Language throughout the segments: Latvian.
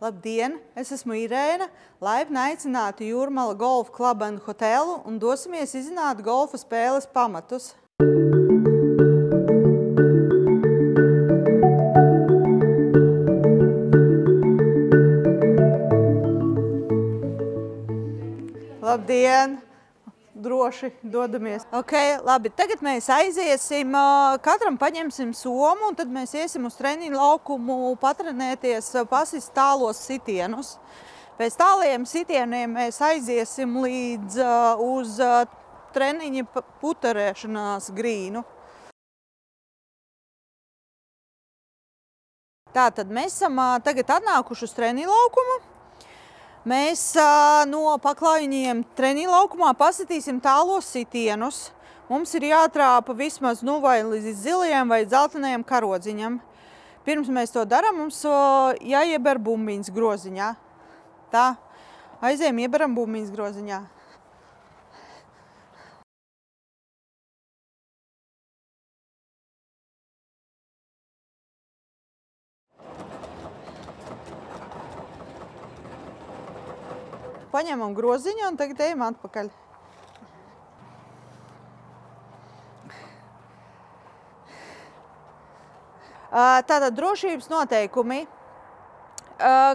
Labdien! Es esmu Irēna, laipni aicināti Jūrmala Golf Club and Hotelu un dosimies izzināt golfa spēles pamatus. Labdien! Droši dodamies. Ok, labi, tagad mēs aiziesim, katram paņemsim somu un tad mēs iesim uz treniņu laukumu patrenēties, pasist tālos sitienus. Pēc tāliem sitieniem mēs aiziesim līdz uz treniņa putarēšanās grīnu. Tātad mēs esam tagad atnākuši uz treniņu laukumu. Mēs no paklājiņiem treniņu laukumā pasitīsim tālos sitienus. Mums ir jātrāpa vismaz vai līdz zilajam vai dzeltenajam karodziņam. Pirms mēs to darām, mums jāieber bumbiņas groziņā. Tā, aizējam, ieberam bumbiņas groziņā. Paņemam groziņu un tagad ejam atpakaļ. Tātad drošības noteikumi.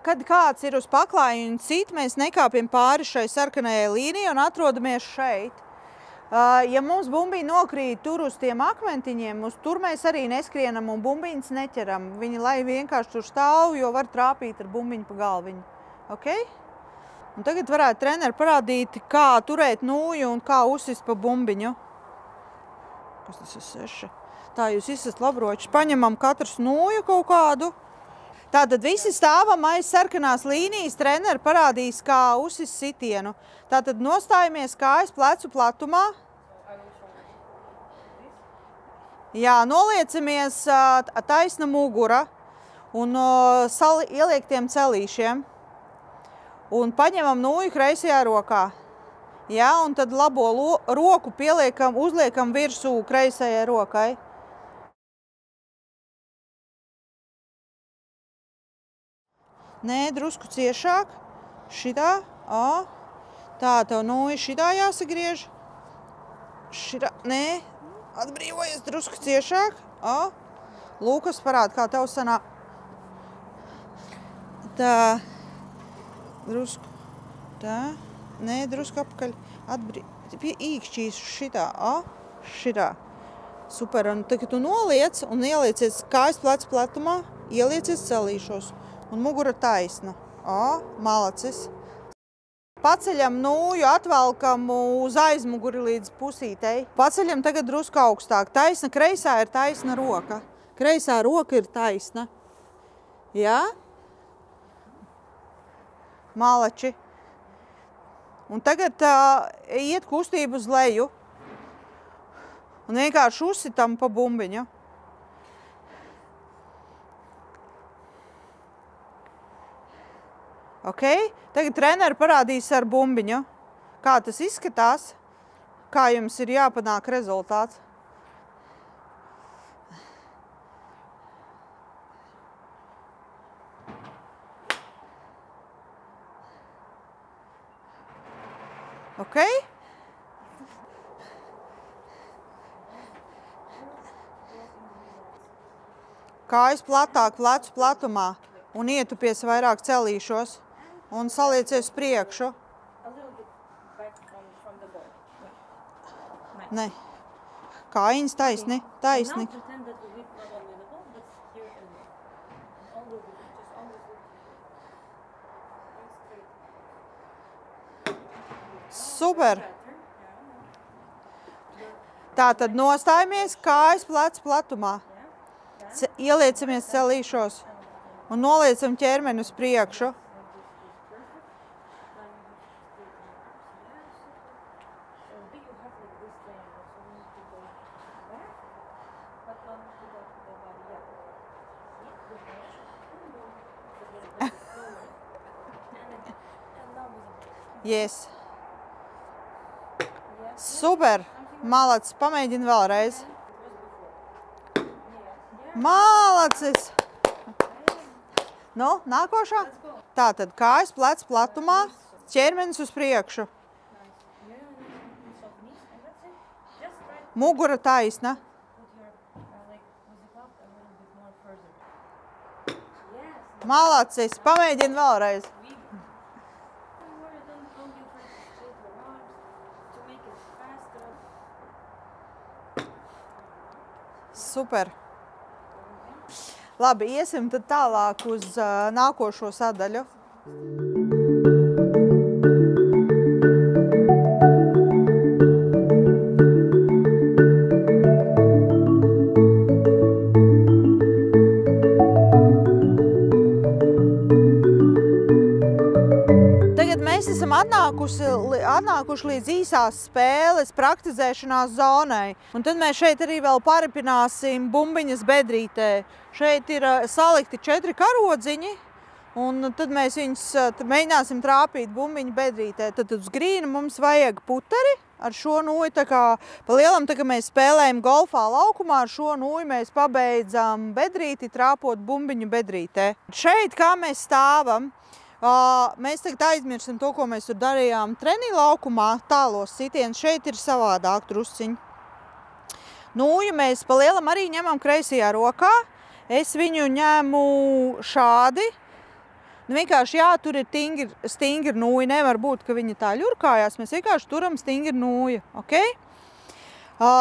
Kad kāds ir uz paklājiņu cit, mēs nekāpjam pāri šai sarkanajai līnijai un atrodamies šeit. Ja mums bumbiņi nokrīt tur uz tiem akmentiņiem, tur mēs arī neskrienam un bumbiņas neķeram. Viņi lai vienkārši tur stāv, jo var trāpīt ar bumbiņu pa galviņu. Okay? Un tagad varētu treneri parādīt, kā turēt nūju un kā uzsist pa bumbiņu. Kas tas ir 6? Tā, jūs esat labroči. Paņemam katrs nūju kaut kādu. Tātad visi stāvam aiz sarkanās līnijas, treneri parādīs, kā uzsist sitienu. Tātad nostājamies kājas plecu platumā. Jā, noliecamies taisna mugura un ieliektiem celīšiem. Un paņemam nūju kreisajā rokā. Jā, un tad labo roku uzliekam virsū kreisajai rokai. Nē, drusku ciešāk. Šitā. Tā, tev nūja šitā jāsagriež. Šitā. Nē, atbrīvojies drusku ciešāk. Lūkas parāda, kā tev sanāk. Tā. Drusku. Tā. Nē, drusku apakaļ. Pie īkšķīs šitā. Šitā. Super. Un tagad tu noliec un ieliecies kājas plecu platumā, ieliecies celīšos. Un mugura taisna. Malacis. Paceļam nūju, atvelkam uz aizmuguri līdz pusītei. Paceļam tagad drusku augstāk. Taisna kreisā ir taisna roka. Kreisā roka ir taisna. Jā? Malači. Un tagad iet kustību uz leju un vienkārši uzsitam pa bumbiņu. Ok? Tagad treneri parādīs ar bumbiņu, kā tas izskatās, kā jums ir jāpanāk rezultāts. Ok? Kājas platāk, plecu platumā un ietupies vairāk celīšos un saliecies priekšu. Nē. Kājiņas taisni, taisni. Super! Tātad nostājamies kājas plecu platumā. Ieliecamies celīšos un noliecam ķermeni uz priekšu. Yes. Super! Malacis, pamēģini vēlreiz. Malacis! Nu, nākošā. Tātad kājas plec platumā, ķermenis uz priekšu. Mugura taisna. Malacis, pamēģini vēlreiz. Super. Labi, iesim tad tālāk uz nākošo sadaļu. Atnākuši līdz īsās spēles praktizēšanās zonai. Un tad mēs šeit arī vēl paripināsim bumbiņas bedrītē. Šeit ir salikti 4 karodziņi, un tad mēs viņus mēģināsim trāpīt bumbiņu bedrītē. Tad uz grīna mums vajag puteri ar šo nūju. Tā kā pa lielam, tā kā mēs spēlējam golfā laukumā, ar šo nūju mēs pabeidzam bedrīti, trāpot bumbiņu bedrītē. Šeit, kā mēs stāvam, mēs tagad aizmirsim to, ko mēs tur darījām trenī laukumā, tālos sitienus. Šeit ir savādāk drusciņi. Nūju mēs pa lielam arī ņemam kreisajā rokā. Es viņu ņemu šādi. Vienkārši jā, tur ir stingri nūja. Nevar būt, ka viņa tā ļurkājās. Mēs vienkārši turam stingri nūju. Okay?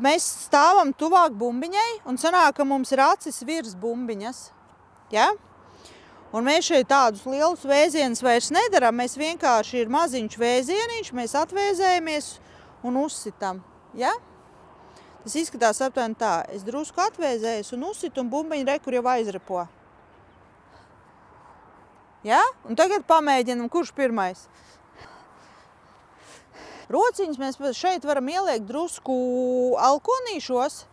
Mēs stāvam tuvāk bumbiņai un sanāk, ka mums ir acis virs bumbiņas. Ja? Un mēs šeit tādus lielus vēzienus vairs nedaram, mēs vienkārši ir maziņš vēzieniņš, mēs atvēzējamies un uzsitam. Ja? Tas izskatās aptuveni tā. Es drusku atvēzējos un uzsitu un bumbiņu rekur jau aizrepo. Ja? Un tagad pamēģinam, kurš pirmais. Rociņus mēs šeit varam ieliekt drusku alkonīšos.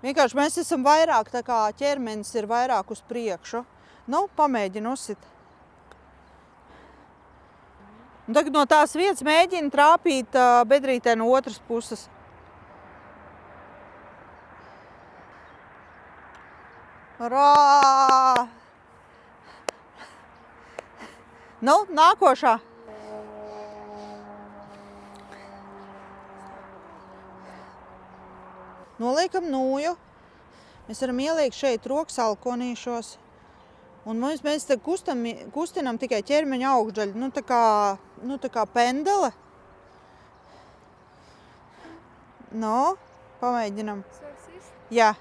Vienkārši mēs esam vairāk, tā kā ķermenis ir vairāk uz priekšu. Nu, pamēģini uzsit. Un tagad no tās vietas mēģini trāpīt bedrītē no otras puses. Rā! Nu, nākošā. Noliekam nūju. Mēs varam ieliekt šeit rokas alkonīšos. Un mēs te kustinam tikai ķermeņa augšdaļu, nu tā kā pendele. Nu, pamēģinam. Jā.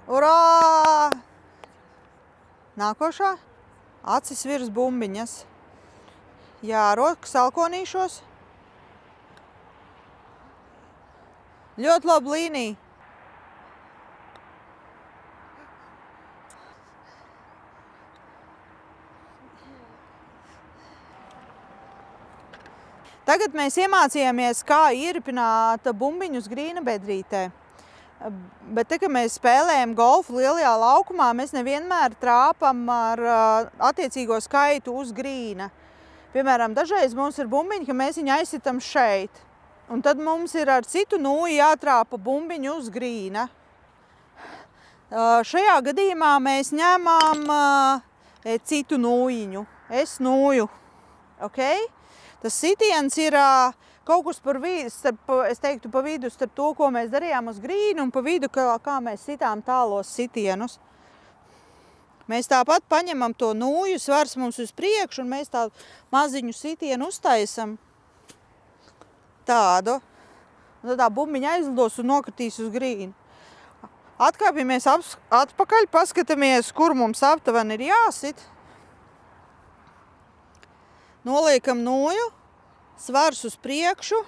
Urā! Nākošā. Acis virs bumbiņas. Jā, rokas alkonīšos. Ļoti laba līnija. Tagad mēs iemācījāmies, kā ieripināt bumbiņu uz grīna bedrītē. Bet te, kad mēs spēlējam golfu lielajā laukumā, mēs nevienmēr trāpam ar attiecīgo skaitu uz grīna. Piemēram, dažreiz mums ir bumbiņi, ka mēs viņu aizsitam šeit. Un tad mums ir ar citu nūju jātrāpa bumbiņu uz grīna. Šajā gadījumā mēs ņemam citu nūjiņu. Es nūju. Okay? Tas sitiens ir kaut kas par vidu, es teiktu, pa vidu starp to, ko mēs darījām uz grīnu, un pa vidu, kā mēs sitām tālos sitienus. Mēs tāpat paņemam to nūju, svars mums uz priekšu, un mēs tādu maziņu sitienu uztaisam. Tādu. Un tad tā bumbiņa aizlidos un nokritīs uz grīnu. Atkāpjamies atpakaļ, paskatāmies, kur mums aptuveni ir jāsit. Noliekam nūju, svars uz priekšu.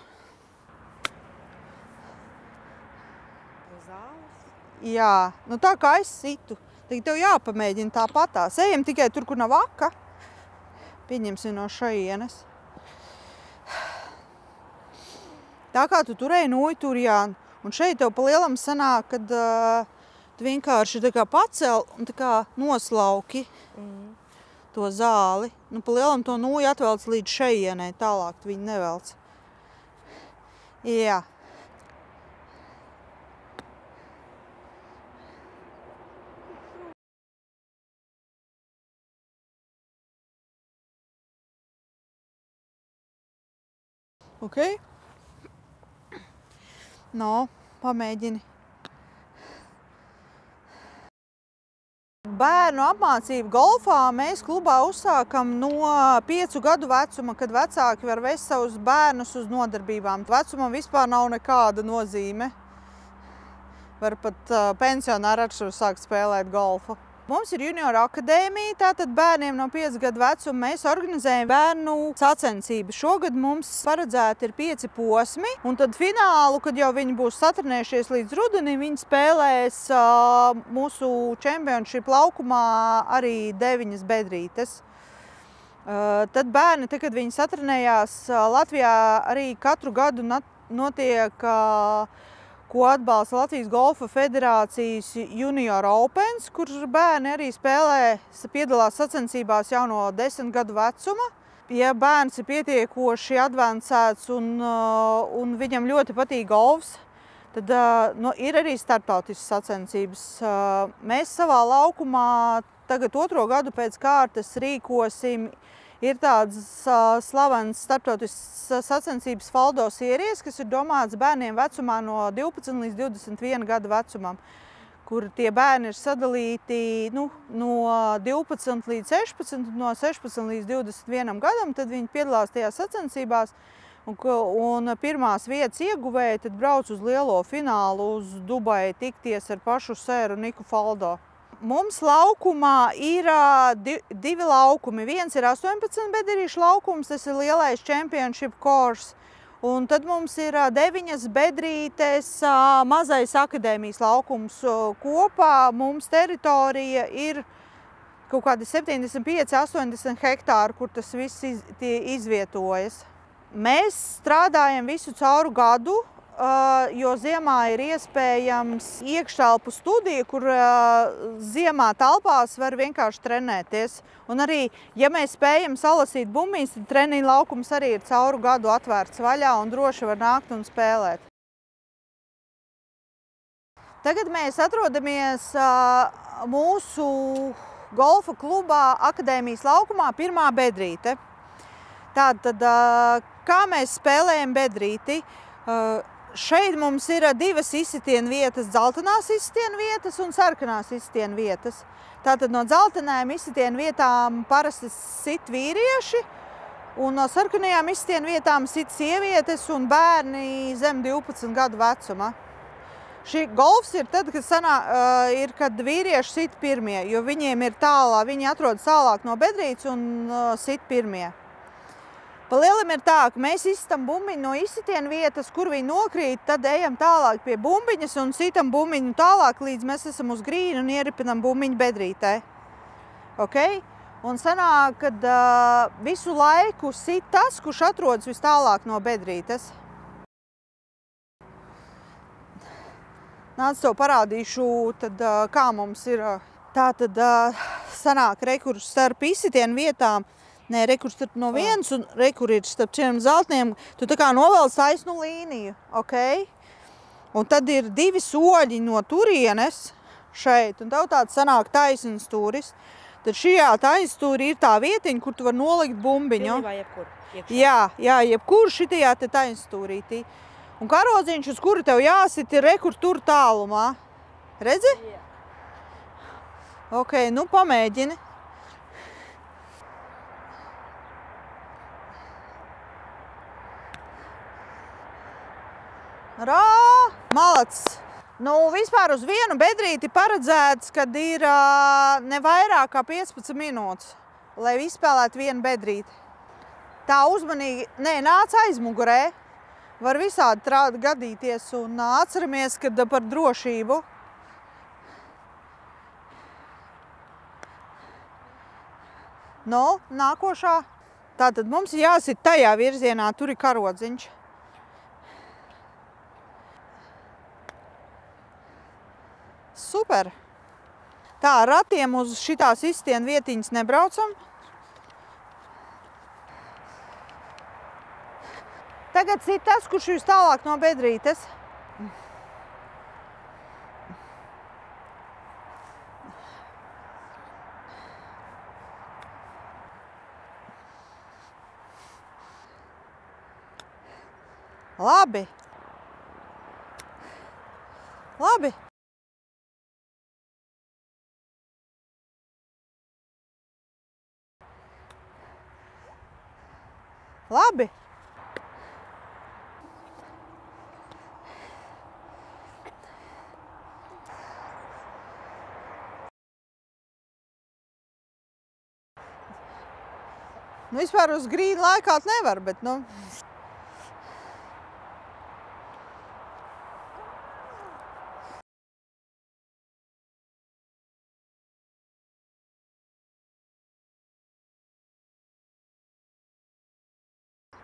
Jā, nu tā kā es situ. Tad tev jāpamēģina tāpatās. Ejam tikai tur, kur nav aka. Pieņemsim no šajienes. Tā kā tu turēji nūju, tur jā. Un šeit tev pa lielam sanāk, kad tu vienkārši tā kā pacel un tā kā noslauki to zāli. Nu, pa lielam to nūju atvelc līdz šajienei, tālāk tu viņu nevelc. Jā. Ok? No, pamēģini. Bērnu apmācību golfā mēs klubā uzsākam no 5 gadu vecuma, kad vecāki var vest savus bērnus uz nodarbībām. Vecumam vispār nav nekāda nozīme. Var pat pensionāri ar sākt spēlēt golfu. Mums ir juniora akadēmija, tātad bērniem no 5 gadu vecuma mēs organizējam bērnu sacensības. Šogad mums paredzēti ir 5 posmi, un tad finālu, kad jau viņi būs satrenējušies līdz rudenim, viņi spēlēs mūsu championship laukumā arī 9 bedrītes. Tad bērni, kad viņi satrenējās, Latvijā arī katru gadu notiek ko atbalsta Latvijas Golfa Federācijas Junior Opens, kur bērni arī piedalās sacensībās jau no 10 gadu vecuma. Ja bērns ir pietiekoši advancēts un viņam ļoti patīk golfs, tad ir arī starptautiskas sacensības. Mēs savā laukumā tagad 2. gadu pēc kārtas rīkosim. Ir tāds slavens starptautisks sacensības Faldo Sieries, kas ir domāts bērniem vecumā no 12 līdz 21 gadu vecumam, kur tie bērni ir sadalīti no 12 līdz 16, no 16 līdz 21 gadam, tad viņi piedalās tajās sacensībās, un pirmās vietas ieguvēji tad brauc uz lielo finālu uz Dubai tikties ar pašu sēru Niku Faldo. Mums laukumā ir 2 laukumi. Viens ir 18 bedrīšu laukums, tas ir lielais championship course. Un tad mums ir 9 bedrītes mazais akadēmijas laukums. Kopā mums teritorija ir kaut kādi 75–80 hektāri, kur tas viss izvietojas. Mēs strādājam visu cauru gadu, jo ziemā ir iespējams iekštelpu studija, kur ziemā telpās var vienkārši trenēties. Un arī, ja mēs spējam salasīt bumbiņas, tad treniņu laukums arī ir cauru gadu atvērts vaļā un droši var nākt un spēlēt. Tagad mēs atrodamies mūsu golfa klubā Akadēmijas laukumā 1. bedrīte. Tātad, kā mēs spēlējam bedrīti? Šeit mums ir 2 izsitienu vietas, dzeltenās izsitienu vietas un sarkanās izsitienu vietas. Tātad no dzeltenajām izsitienu vietām parasti sit vīrieši, un no sarkanajām izsitienu vietām sit sievietes un bērni zem 12 gadu vecuma. Šī golfs ir tad, kad vīrieši sit pirmie, jo viņiem ir viņi atrodas tālāk no bedrītes un sit pirmie. Pa lielam ir tā, ka mēs izsitam bumbiņu no izsitienu vietas, kur viņi nokrīt, tad ejam tālāk pie bumbiņas un sitam bumbiņu tālāk, līdz mēs esam uz grīnu un ieripinam bumbiņu bedrītē. Okay? Un sanāk, kad visu laiku sit tas, kurš atrodas vis tālāk no bedrītes. Nāc, tev parādīšu, tad, kā mums ir. Tā tad sanāk, kur starp izsitienu vietām. Nē, kur starp no vienas un kur ir starp šiem zeltniem, tu tā kā novelc taisnu līniju, ok? Un tad ir 2 soļi no turienes šeit, un tev tāds sanāk taisns stūris. Tad šajā taisnstūrī ir tā vietiņa, kur tu var nolikt bumbiņu. Vai jebkur? Jā, jebkur šitajā te taisnstūrītī. Un karodziņš, uz kuru tev jāsit, ir kur tur tālumā. Redzi? Jā. Ok, nu pamēģini. Malacis! Nu, vispār uz vienu bedrīti paredzēts, kad ir ne vairāk kā 15 minūtes, lai izspēlētu vienu bedrīti. Tā uzmanīgi, nāc aizmugurē, var visādi gadīties un atceramies, kad par drošību. Nu, nākošā. Tātad mums ir jāsit tajā virzienā, tur ir karodziņš. Super! Tā, ar ratiem uz šitās izsitienu vietiņas nebraucam. Tagad sit tas, kurš jūs tālāk no bedrītes. Labi. Labi. Labi. Nu, vispār uz grīnu laikāt nevar, bet, nu...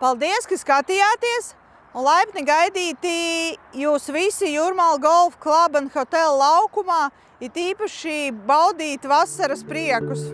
Paldies, ka skatījāties, un laipni gaidīti jūs visi Jūrmala Golf Club and Hotel laukumā, it īpaši baudīt vasaras priekus.